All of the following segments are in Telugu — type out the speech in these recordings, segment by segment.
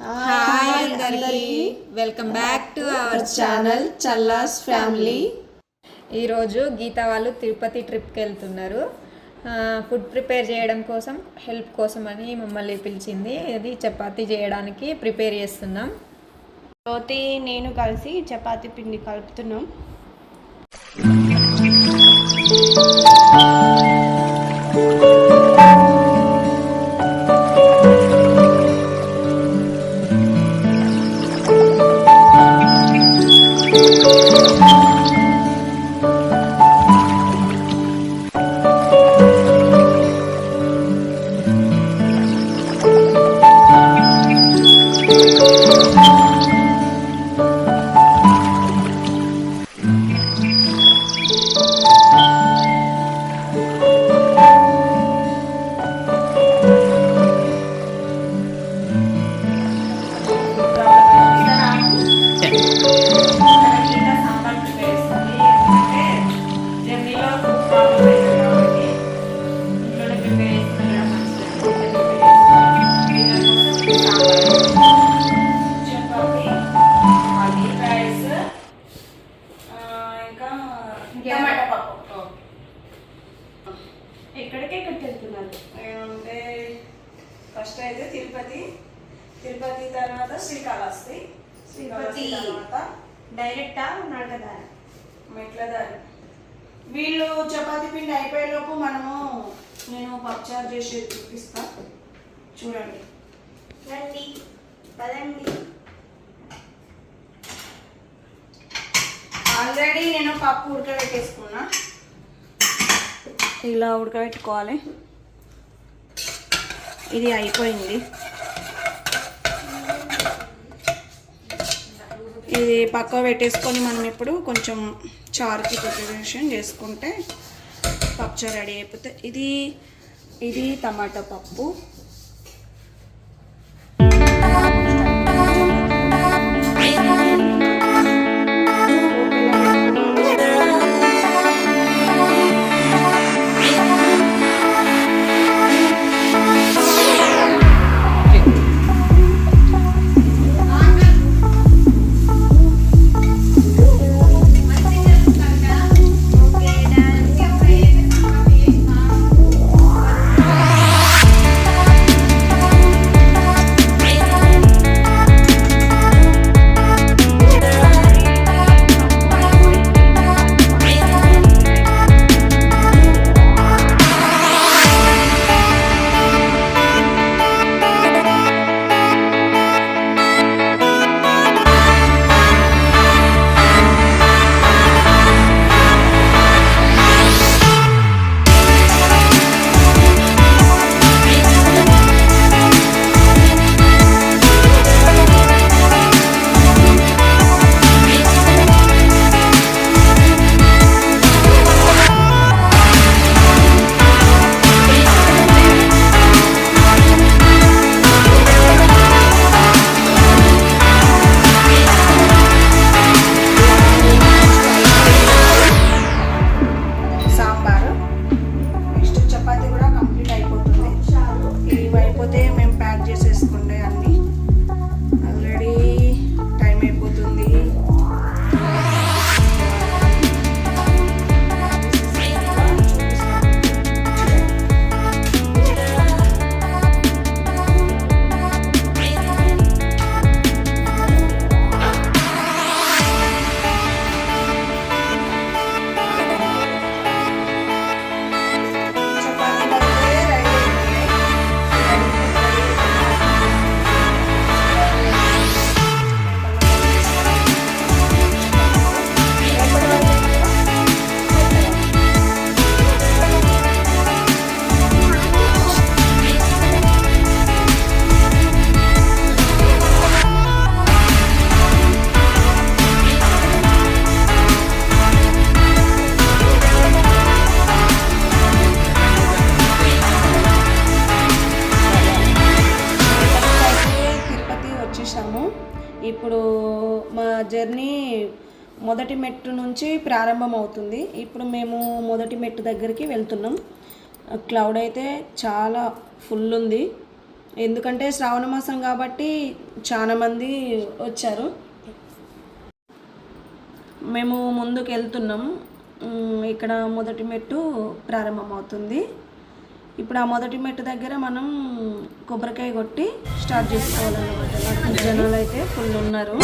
హాయ్ అందరికీ welcome back to our channel Challa's family. ఈరోజు గీత వాళ్ళు తిరుపతి ట్రిప్కి వెళ్తున్నారు. ఫుడ్ ప్రిపేర్ చేయడం కోసం, హెల్ప్ కోసం అని మమ్మల్ని పిలిచింది. అది చపాతీ చేయడానికి ప్రిపేర్ చేస్తున్నాం. జ్యోతి నేను కలిసి చపాతీ పిండి కలుపుతున్నాం. ఎక్కడికి వెళ్తున్నారు అంటే ఫస్ట్ అయితే తిరుపతి తర్వాత శ్రీకాళహస్తి తర్వాత డైరెక్టా నడకదారి మెట్లదారి. వీళ్ళు చపాతీ పిండి అయిపోయేలోపు నేను పప్చారు చేసి చూపిస్తా, చూడండి. రండి పదండి. ఆల్రెడీ నేను పప్పు ఉడకబెట్టేసుకున్నా, ఇలా ఉడకబెట్టుకోవాలి. ఇది అయిపోయింది. ఇది పక్క పెట్టేసుకొని మనం ఇప్పుడు కొంచెం చారుకి ప్రిపరేషన్ చేసుకుంటే పప్పుచారు రెడీ అయిపోతుంది. ఇది టమాటా పప్పు, ఇప్పుడు మా జర్నీ మొదటి మెట్టు నుంచి ప్రారంభం అవుతుంది. ఇప్పుడు మేము మొదటి మెట్టు దగ్గరికి వెళ్తున్నాం. క్లౌడ్ అయితే చాలా ఫుల్ ఉంది. ఎందుకంటే శ్రావణ మాసం కాబట్టి చాలామంది వచ్చారు. మేము ముందుకు వెళ్తున్నాం. ఇక్కడ మొదటి మెట్టు ప్రారంభమవుతుంది. ఇప్పుడు ఆ మొదటి మెట్టు దగ్గర మనం కొబ్బరికాయ కొట్టి స్టార్ట్ చేసుకోవాలన్నమాట. జనాలు అయితే ఫుల్ ఉన్నారు.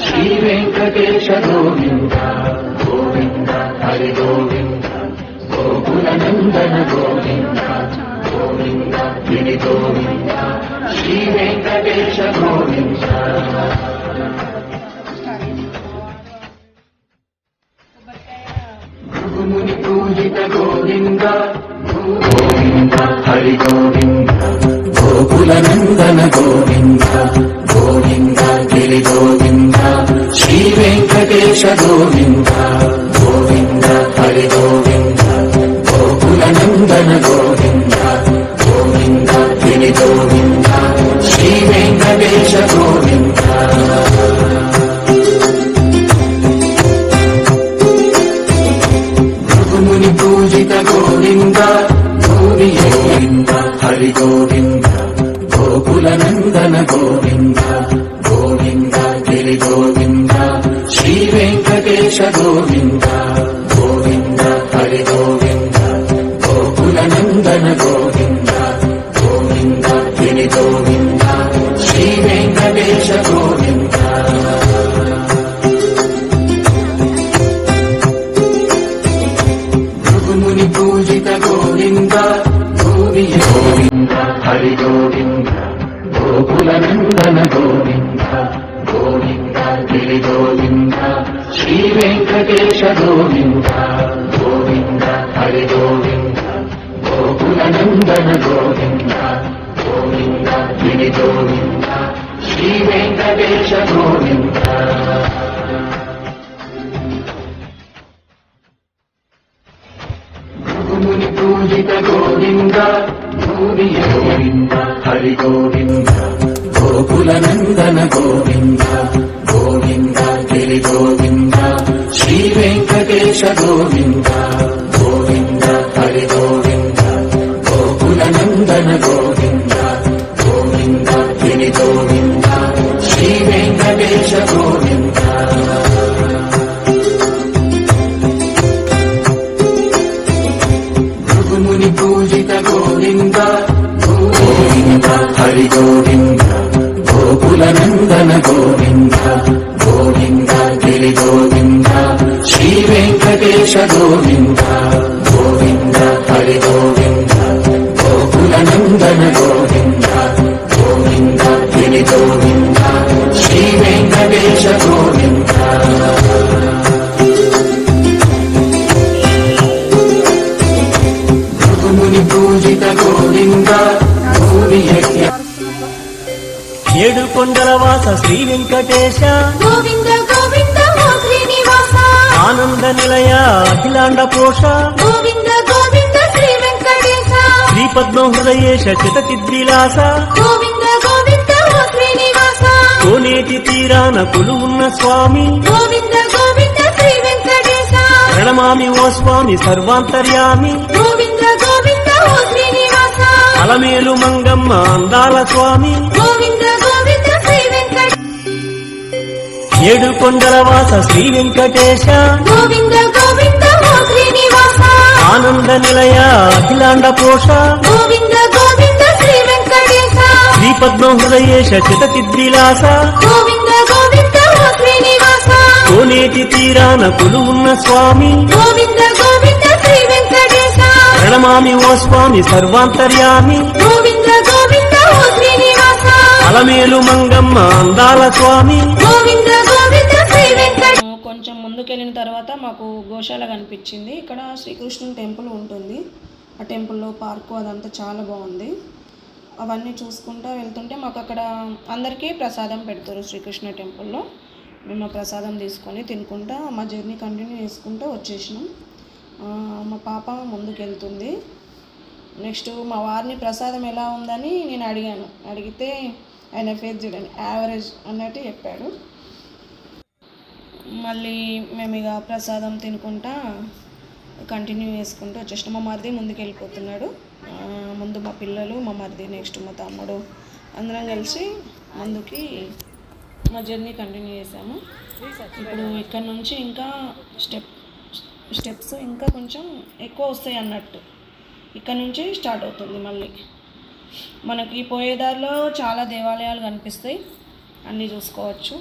శ్రీ వెంకటేశ గోవింద గోవింద హరి గోవింద గోకుల నందన గోవింద గోవింద గిరి గోవింద శ్రీ వెంకటేశ గోవింద. భృగుముని పూజిత గోవింద గోవింద హరి గోవింద గోకుల నందన గోవింద గోవింద గిరి గోవింద శ్రీ వెంకటేశ గోవింద గోవింద హరి గోవింద గోకుల నందన గోవింద గోవింద గిరి గోవింద శ్రీ వెంకటేశ గోవింద. భృగుముని పూజిత గోవింద గోవింద హరి గోవింద గోకుల నందన గోవింద గోవింద గిరి గోవింద శ్రీ వెంకటేశ గోవింద గోవింద హరి గోవింద గోకుల నందన గోవింద గోవింద గిరి గోవింద శ్రీ వెంకటేశ గోవింద. భృగుముని పూజిత గోవింద గోవింద హరి గోవింద గోకుల నందన గోవింద గోవింద గిరి గోవింద శ్రీ వెంకటేశ గోవింద గోవింద హరి గోవింద గోకుల నందన గోవింద గోవింద గిరి గోవింద శ్రీ వెంకటేశ గోవింద. భృగుముని పూజిత గోవింద గోవింద హరి గోవింద గోకుల నందన గోవింద గోవింద గిరి గోవింద శ్రీ వెంకటేశ గోవింద గోవింద హరి గోవింద గోకుల నందన గోవింద గోవింద గిరి గోవింద శ్రీ వెంకటేశ గోవింద. భృగుముని పూజిత గోవింద గోవింద హరి గోవింద గోకుల నందన గోవింద గోవింద గిరి గోవింద శ్రీ వెంకటేశ గోవింద గోవింద హరి గోవింద గోకుల నందన గోవింద గోవింద గిరి గోవింద శ్రీ వెంకటేశ గోవింద. భృగుముని పూజిత గోవింద గోవింద ఏడు కొండల వాస శ్రీ వెంకటేశ గోవింద గోవింద ఓ శ్రీనివాస ఆనంద నిలయ అఖిలాండ పోష గోవింద గోవింద శ్రీ వెంకటేశ శ్రీ పద్మ హృదయేశ చితచిద్విలాస గోవింద గోవింద ఓ శ్రీనివాస కోనేటి తీరాన కొలువున్న స్వామి గోవింద గోవింద శ్రీ వెంకటేశ ప్రణమామి ఓ స్వామి సర్వాంతర్యామి గోవింద గోవింద ఓ శ్రీనివాస అలమేలు మంగమ్మ అందాల స్వామి గోవింద గోవింద శ్రీ వెంకటేశ ఏడు కొండల వాస శ్రీ వెంకటేశ గోవింద గోవింద ఓ శ్రీనివాస ఆనంద నిలయ అఖిలాండ పోష గోవింద గోవింద శ్రీ వెంకటేశ శ్రీ పద్మ హృదయేశ చితచిద్విలాస గోవింద గోవింద ఓ శ్రీనివాస కోనేటి తీరాన కొలువున్న స్వామి గోవింద గోవింద శ్రీ వెంకటేశ ప్రణమామి ఓ స్వామి సర్వాంతర్యామి గోవింద గోవింద ఓ శ్రీనివాస అలమేలు మంగమ్మ అందాల స్వామి గోవింద గోవింద శ్రీ వెంకటేశ కొంచెం ముందుకెళ్ళిన తర్వాత మాకు గోశాల కనిపించింది. ఇక్కడ శ్రీకృష్ణుని టెంపుల్ ఉంటుంది. ఆ టెంపుల్లో పార్కు అదంతా చాలా బాగుంది. అవన్నీ చూసుకుంటూ వెళ్తుంటే మాకు అక్కడ అందరికీ ప్రసాదం పెడతారు శ్రీకృష్ణ టెంపుల్లో. మేము ఆ ప్రసాదం తీసుకొని తినుకుంటా మా జర్నీ కంటిన్యూ చేసుకుంటూ వచ్చేసినాం. మా పాప ముందుకు వెళ్తుంది. నెక్స్ట్ మా వారిని ప్రసాదం ఎలా ఉందని నేను అడిగితే ఆయన ఫేస్ చూడండి యావరేజ్ అన్నట్టు చెప్పాడు. మళ్ళీ మేము ఇక ప్రసాదం తినుకుంటా కంటిన్యూ చేసుకుంటూ వచ్చేసినాం. మా మరిది ముందుకు వెళ్ళిపోతున్నాడు. ముందు మా పిల్లలు, మా మరిది, నెక్స్ట్ మా తమ్ముడు అందరం కలిసి ముందుకి మా జర్నీ కంటిన్యూ చేసాము. ఇప్పుడు ఇక్కడ నుంచి ఇంకా స్టెప్స్ ఇంకా కొంచెం ఎక్కువ వస్తాయి అన్నట్టు. ఇక్కడ నుంచి స్టార్ట్ అవుతుంది మళ్ళీ. మనకి పోయేదారిలో చాలా దేవాలయాలు కనిపిస్తాయి, అన్నీ చూసుకోవచ్చు.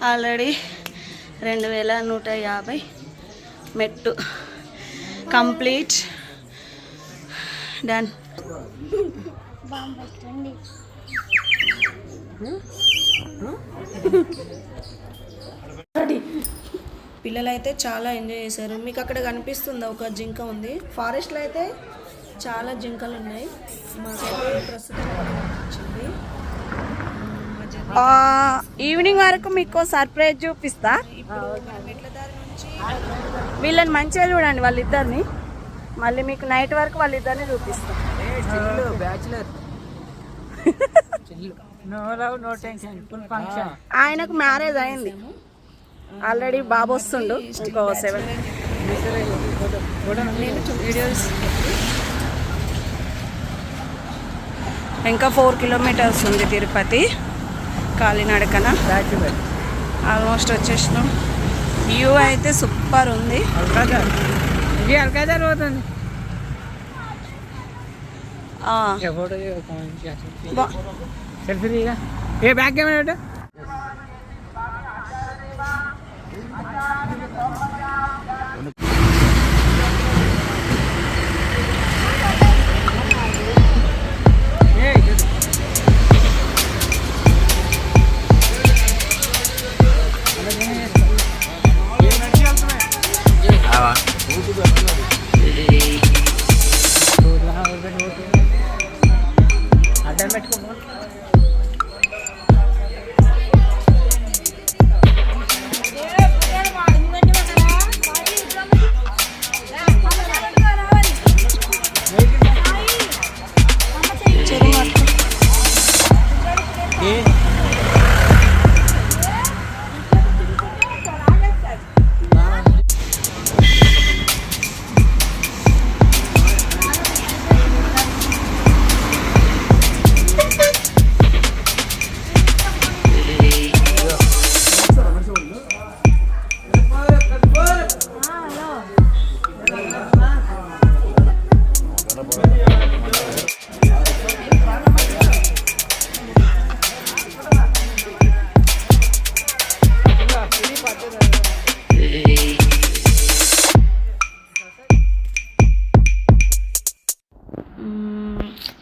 ఆల్రెడీ 2150 మెట్టు కంప్లీట్ డన్. పిల్లలు అయితే చాలా ఎంజాయ్ చేశారు. మీకు అక్కడ కనిపిస్తుందా ఒక జింక ఉంది. ఫారెస్ట్లో అయితే చాలా జింకలు ఉన్నాయి. మాకైతే ప్రస్తుతం వచ్చింది. ఈవినింగ్ వరకు మీకు సర్ప్రైజ్ చూపిస్తా. వీళ్ళని మంచిగా చూడండి వాళ్ళిద్దరిని. మళ్ళీ మీకు నైట్ వరకు వాళ్ళిద్దరిని చూపిస్తా. ఆయనకు మ్యారేజ్ అయింది ఆల్రెడీ. బాబు వస్తుండు ఇంకో 7 వీడియోస్. ఇంకా 4 కిలోమీటర్స్ ఉంది తిరుపతి కాలినడకన. ఆల్మోస్ట్ వచ్చేసినాం. వ్యూ అయితే సూపర్ ఉంది.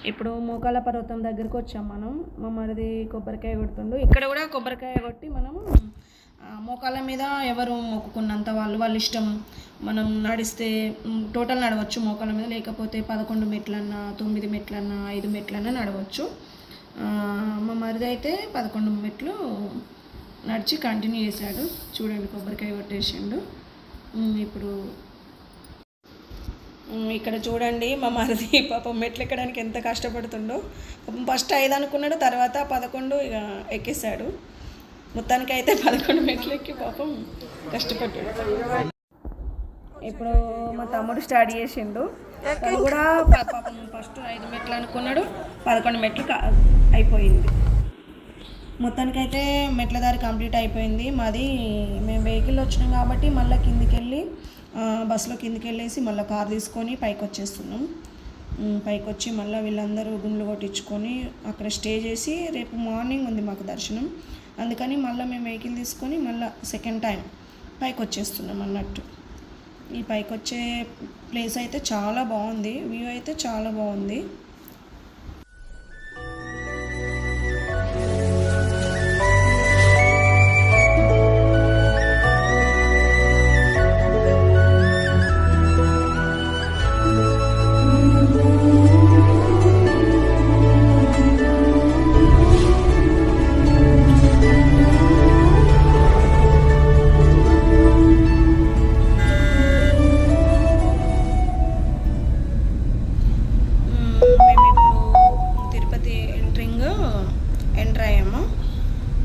ఇప్పుడు మోకాల పర్వతం దగ్గరికి వచ్చాం మనం. మా మరిది కొబ్బరికాయ కొడుతుండు. ఇక్కడ కూడా కొబ్బరికాయ కొట్టి మనం మోకాళ్ళ మీద ఎవరు మొక్కుకున్నంత వాళ్ళ ఇష్టం. మనం నడిస్తే టోటల్ నడవచ్చు మోకాళ్ళ మీద, లేకపోతే 11 మెట్లన్నా 9 మెట్లన్నా 5 మెట్లన్నా నడవచ్చు. మా మరిది అయితే 11 మెట్లు నడిచి కంటిన్యూ చేశాడు. చూడండి కొబ్బరికాయ కొట్టేసిండు. ఇప్పుడు ఇక్కడ చూడండి మా మరిది పాపం మెట్లు ఎక్కడానికి ఎంత కష్టపడుతుండో. పాపం ఫస్ట్ 5 అనుకున్నాడు, తర్వాత 11 ఇక ఎక్కేసాడు. మొత్తానికి అయితే 11 మెట్లు ఎక్కి పాపం కష్టపడ్డాడు. ఇప్పుడు మా తమ్ముడు స్టార్ట్ చేసిండు. తను కూడా పాపం ఫస్ట్ 5 మెట్లు అనుకున్నాడు, 11 మెట్లు అయిపోయింది. మొత్తానికైతే మెట్ల దారి కంప్లీట్ అయిపోయింది. మాది మేము వెహికల్ వచ్చినాం కాబట్టి మళ్ళీ కిందికి వెళ్ళి బస్సులో కిందికి వెళ్ళేసి మళ్ళీ కార్ తీసుకొని పైకి వచ్చేస్తున్నాం. పైకి వచ్చి మళ్ళీ వీళ్ళందరూ గుండ్లు కొట్టించుకొని అక్కడ స్టే చేసి రేపు మార్నింగ్ ఉంది మాకు దర్శనం. అందుకని మళ్ళీ మేము వెహికల్ తీసుకొని మళ్ళీ సెకండ్ టైం పైకి వచ్చేస్తున్నాం అన్నట్టు. ఈ పైకి వచ్చే ప్లేస్ అయితే చాలా బాగుంది, వ్యూ అయితే చాలా బాగుంది.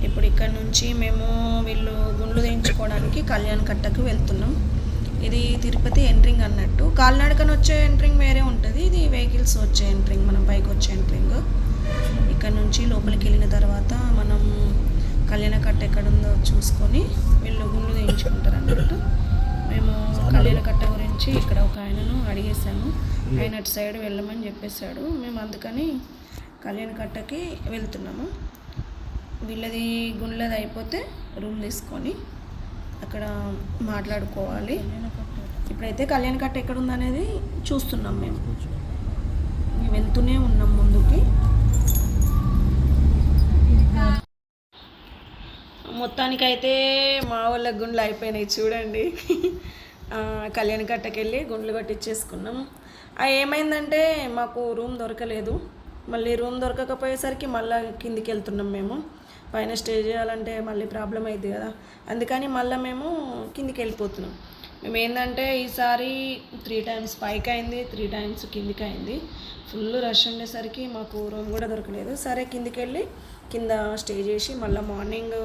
ఇప్పుడు ఇక్కడ నుంచి మేము వీళ్ళు గుండ్లు తీయించుకోవడానికి కళ్యాణ్ కట్టకు వెళ్తున్నాం. ఇది తిరుపతి ఎంట్రింగ్ అన్నట్టు. కాలినడకన వచ్చే ఎంట్రింగ్ వేరే ఉంటుంది, ఇది వెహికల్స్ వచ్చే ఎంట్రింగ్, మనం పైకి వచ్చే ఎంట్రింగ్. ఇక్కడ నుంచి లోపలికి వెళ్ళిన తర్వాత మనం కళ్యాణ కట్ట ఎక్కడుందో చూసుకొని వీళ్ళు గుండ్లు తీయించుకుంటారు అన్నట్టు. మేము కళ్యాణ కట్ట గురించి ఇక్కడ ఒక ఆయనను అడిగేసాము, ఆయన అటు సైడ్ వెళ్ళమని చెప్పేశాడు. మేము అందుకని కళ్యాణ కట్టకి వెళ్తున్నాము. వీళ్ళది గుండ్లది అయిపోతే రూమ్ తీసుకొని అక్కడ మాట్లాడుకోవాలి. ఇప్పుడైతే కళ్యాణ కట్ట ఎక్కడ ఉందనేది చూస్తున్నాం. మేము వెళ్తూనే ఉన్నాం ముందుకి. మొత్తానికైతే మా వాళ్ళ గుండ్లు అయిపోయినాయి చూడండి. కళ్యాణ కట్టకి వెళ్ళి గుండ్లు కట్టించేసుకున్నాం. ఏమైందంటే మాకు రూమ్ దొరకలేదు. మళ్ళీ రూమ్ దొరకకపోయేసరికి మళ్ళీ కిందికి వెళ్తున్నాం. మేము పైన స్టే చేయాలంటే మళ్ళీ ప్రాబ్లం అయింది కదా, అందుకని మళ్ళీ మేము కిందికి వెళ్ళిపోతున్నాం. మేము ఏంటంటే ఈసారి 3 times పైకి అయింది, 3 times కిందికి అయింది. ఫుల్ రష్ ఉండేసరికి మాకు రూమ్ కూడా దొరకలేదు. సరే కిందికి వెళ్ళి కింద స్టే చేసి మళ్ళీ మార్నింగ్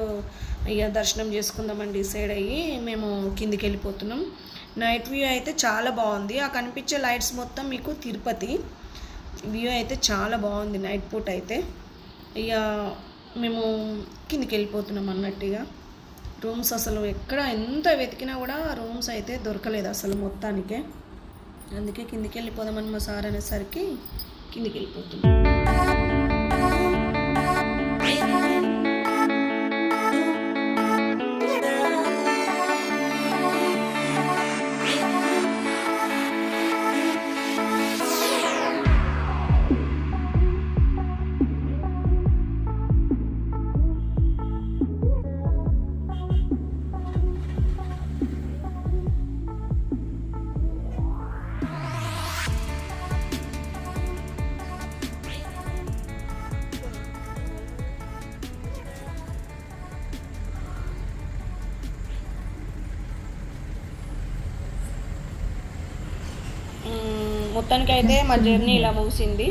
ఇక దర్శనం చేసుకుందామని డిసైడ్ అయ్యి మేము కిందికి వెళ్ళిపోతున్నాం. నైట్ వ్యూ అయితే చాలా బాగుంది. ఆ కనిపించే లైట్స్ మొత్తం మీకు తిరుపతి వ్యూ అయితే చాలా బాగుంది నైట్ పూట అయితే. ఇక మేము కిందికి వెళ్ళిపోతున్నాం అన్నట్టుగా. రూమ్స్ అసలు ఎక్కడ ఎంత వెతికినా కూడా రూమ్స్ అయితే దొరకలేదు అసలు మొత్తానికే. అందుకే కిందికి వెళ్ళిపోదామని మా సార్ అనేసరికి కిందికి వెళ్ళిపోతున్నాం. మొత్తానికైతే మా జర్నీ ఇలా ముగిసింది.